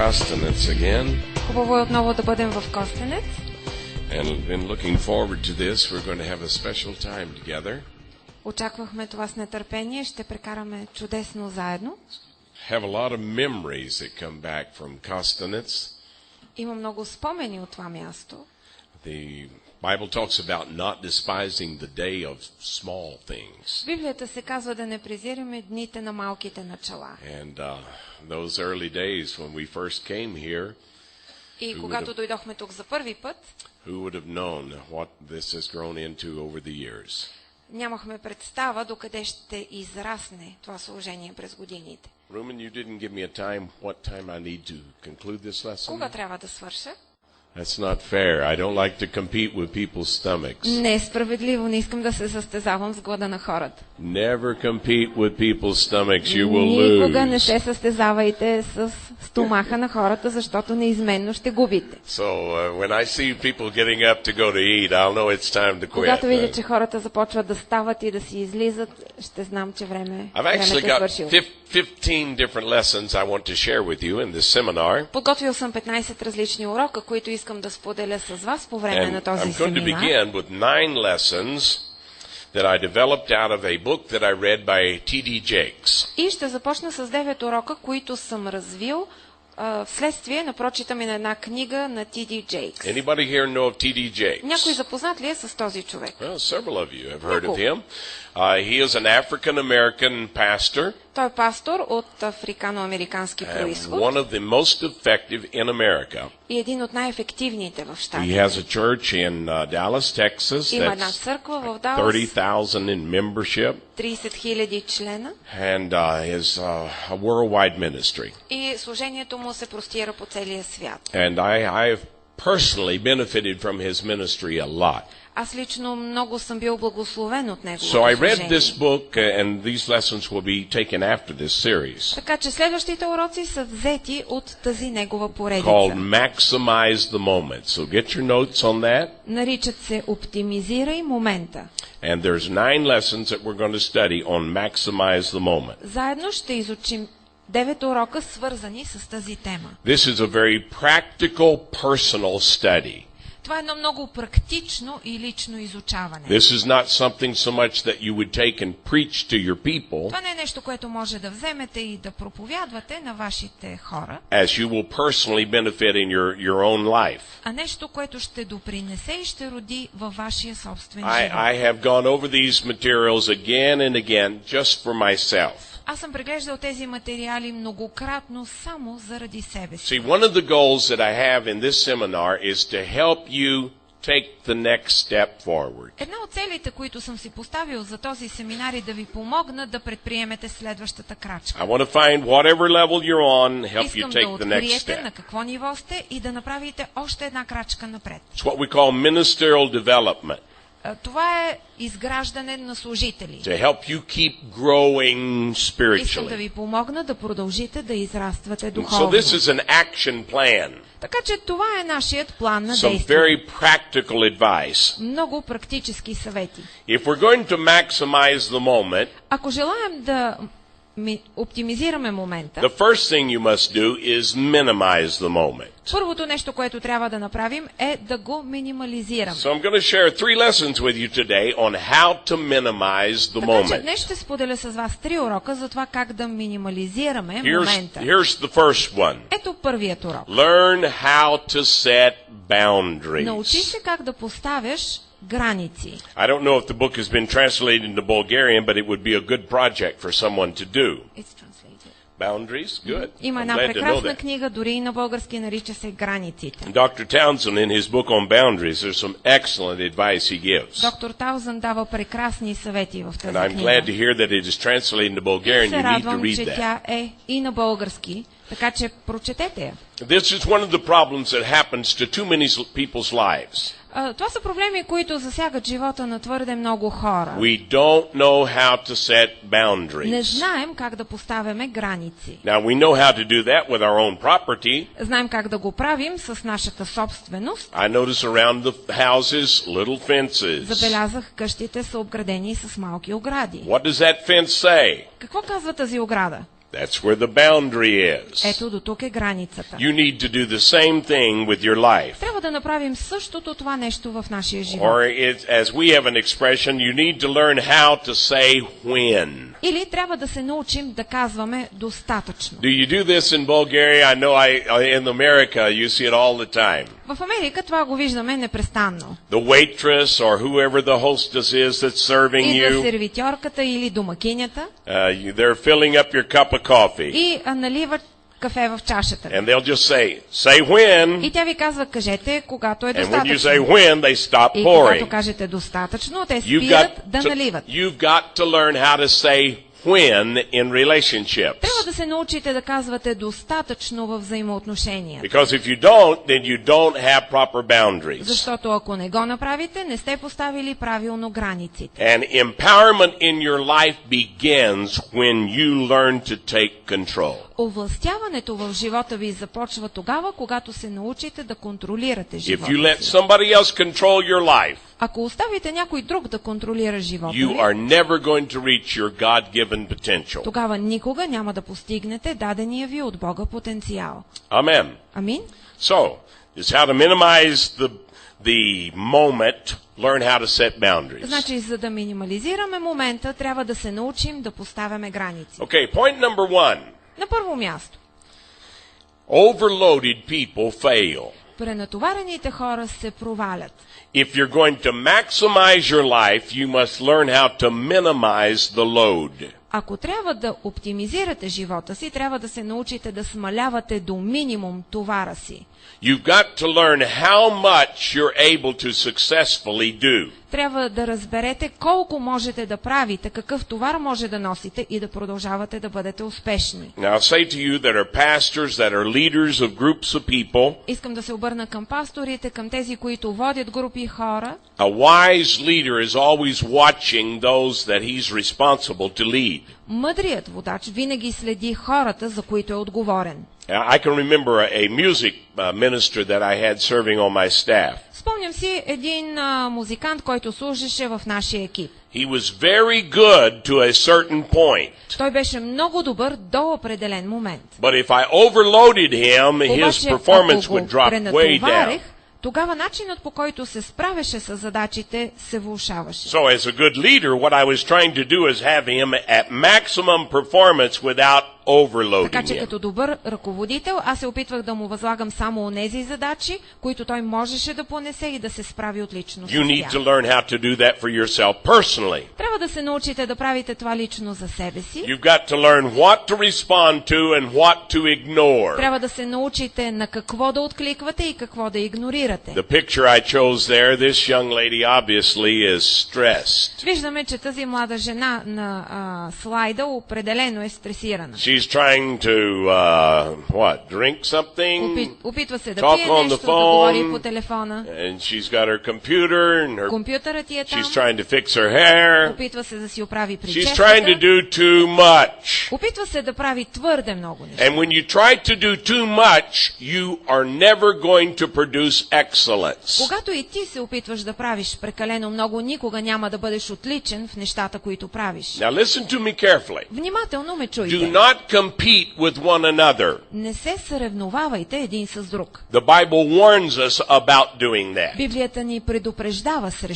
Костенец again. Хубаво е отново да бъдем в Костенец. And I've been looking forward to this. We're going to have a special time together. Очаквахме това с нетърпение. Ще прекараме чудесно заедно. Have a lot of memories that come back from Костенец. Има много спомени от това място. The Bible talks about not despising the day of small things. В Библията се казва да не презираме дните на малките начала. And those early days when we first came here, И когато дойдохме тук за първи път, who would have known what this has grown into over the years? нямахме представа докъде ще израсне това служение през годините. Ruben, you didn't give me a time. What time I need to conclude this lesson? Кога трябва да свърша? That's not fair. I don't like to compete with people's stomachs. Не е справедливо, не искам да се състезавам с глада на хората. Never compete with people's stomachs. You will Никога не lose. се състезавайте с стомаха на хората, защото неизменно ще губите. So when I see people getting up to go to eat, I'll know it's time to Когато видя, quit. че хората започват да стават и да си излизат, ще знам, че I've actually времето е got свършило. 15 different lessons I want to share with you in this seminar. Подготвил съм 15 различни урока, които искам да споделя с вас по време на And този I'm going to семинар. begin with 9 lessons that I developed out of a book that I read by T.D. Jakes. И ще започна с 9 урока, които съм развил вследствие на прочита ми на една книга на Т.Д. Джейкс. Anybody here know of T.D. Jakes? Някой запознат ли е с този човек? Well, several of you have heard of him. He is an African-American pastor Той е пастор от африкано-американски and происход one of the most effective in America. и един от най-ефективните в He щатите. has a church in Dallas, Texas Има една that's църква в Далас, 30,000 in membership 30 000 члена and is a worldwide ministry. и служението му се простира по целия свят. And I have personally benefited from his ministry a lot. Аз лично много съм бил благословен от неговото So I read служение. this book and these lessons will be taken after this series Така че следващите уроци са взети от тази негова called поредица. Maximize the Moment. So get your notes on that. Наричат се оптимизирай момента. And there's 9 lessons that we're going to study on Maximize the Moment. Заедно ще изучим 9 урока, свързани с тази тема. This is a very practical, personal study. Това е едно много практично и лично изучаване. This is not something so much that you would take and preach to your people Това не е нещо, което може да вземете и да проповядвате на вашите хора, as you will personally benefit in your own life. а нещо, което ще допринесе и ще роди във вашия собствен I живот. have gone over these materials again and again just for myself. Аз съм преглеждал тези материали многократно само заради себе си. See, one of the goals that I have in this seminar is to help you take the next step forward. Една от целите, които съм си поставил за този семинар е да ви помогна да предприемете следващата крачка. I want to find whatever level you're on, help you Искам да take the next откриете на step. какво ниво сте и да направите още една крачка напред. It's what we call ministerial development, Това е изграждане на служители. to help you keep growing Искам да spiritually. ви помогна да продължите да израствате And so духовно. this is an action plan, Така че това е нашият план на some действие. very practical advice. Много практически съвети. If we're going to maximize the moment, Ако желаем да оптимизираме момента, the first thing you must do is minimize the moment. първото нещо, което трябва да направим е да го минимализираме. So I'm going to share 3 lessons with you today on how to minimize the Така че moment. днес ще споделя с вас 3 урока за това как да минимализираме момента. Here's the first one. Ето първият урок. Learn how to set boundaries. Научи се как да поставяш граници. I don't know if the book has been translated into Bulgarian, but it would be a good project for someone to do. Boundaries? Good. Има I'm една glad to know прекрасна that. книга, дори и на български, нарича се Границите. Dr. Townsend, in his book on boundaries, there's some excellent advice he gives. Доктор Таузън дава прекрасни съвети в тази And I'm glad to книга. hear that it is translated into Bulgarian. Се You need to радвам, read че that. тя е и на български, така че прочетете я. This is one of the problems that happens to too many people's lives. Това са проблеми, които засягат живота на твърде много хора. We don't know how to set Не boundaries. знаем как да поставяме граници. Now, we know how to do that with our own property. Знаем как да го правим с нашата собственост. I notice around the houses, little fences. Забелязах, къщите са обградени с малки огради. What does that fence say? Какво казва тази ограда? That's where the boundary is. Ето до тук е границата. You need to do the same thing with your life. Трябва да направим същото това нещо в нашия живот. Or as we have an expression, you need to learn how to say when. Или трябва да се научим да казваме достатъчно. Do you do this in Bulgaria? I know in America you see it all the time. В Америка това го виждаме непрестанно. The waitress or whoever the hostess is that's serving you. Идва сервитьорката или домакинята. They're filling up your cup of coffee. И наливат кафе в чашата. And they'll just say when. И тя ви казва, кажете, когато е And when you достатъчно. say when, they stop И когато pouring. кажете достатъчно, те спират да наливат. You've got to learn how to say when in relationships. Трябва да се научите да казвате достатъчно във взаимоотношения. Because if you don't, then you don't have proper boundaries. Защото ако не го направите, не сте поставили правилно границите. And empowerment in your life begins when you learn to take control. Овластяването в живота ви започва тогава, когато се научите да контролирате If живота you let си. somebody else control your life, Ако оставите някой друг да контролира живота you ви, are never going to reach your God-given potential. тогава никога няма да постигнете дадения ви от Бога потенциал. Amen. Амин? So, it's how to minimize the moment, learn how to set boundaries. Значи, за да минимализираме момента, трябва да се научим да поставяме граници. Okay, point number 1. На първо място, Overloaded people fail. пренатоварените хора се провалят. If you're going to maximize your life, you must learn how to minimize the load. Ако трябва да оптимизирате живота си, трябва да се научите да смалявате до минимум товара си. You've got to learn how much you're able to successfully do. Трябва да разберете колко можете да правите, какъв товар може да носите и да продължавате да бъдете успешни. Now, I'll say to you that are pastors, that are leaders of groups of people. Искам да се обърна към пасторите, към тези, които водят групи хора. A wise leader is always watching those that he's responsible to lead. Мъдрият водач винаги следи хората, за които е отговорен. I can remember a music minister that I had serving on my staff. Спомням си един музикант, който служеше в нашия екип. He was very good to a certain point. Той беше много добър до определен момент. But if I overloaded him, his Обаче, performance ако го would drop way down. пренатоварих, тогава начинът, по който се справяше с задачите, се влошаваше. So as a good leader, what I was trying to do is have him at maximum performance without overloading Така че him. като добър ръководител, аз се опитвах да му възлагам само онези задачи, които той можеше да понесе и да се справи отлично с You need to тях. learn how to do that for yourself personally. Трябва да се научите да правите това лично за себе си. You've got to learn what to respond to and what to ignore. Трябва да се научите на какво да откликвате и какво да игнорирате. The picture I chose there, this young lady obviously is stressed. Виждаме, че тази млада жена на слайда определено е стресирана. She's trying to, drink something, Опитва се да talk пие on нещо, the да говори phone, по телефона. and she's got her computer, and Компютърът ти е там. she's trying to fix her hair. Опитва се да си оправи She's trying to прическата. do too much. Опитва се да прави твърде много неща. And when you try to do too much, you are never going to produce excellence. Когато и ти се опитваш да правиш прекалено много, никога няма да бъдеш отличен в нещата, които правиш. Now listen to me carefully. Внимателно ме Do чуйте. not compete with one another. Не се съревновавайте един с друг. The Bible warns us about doing that. Библията ни предупреждава срещу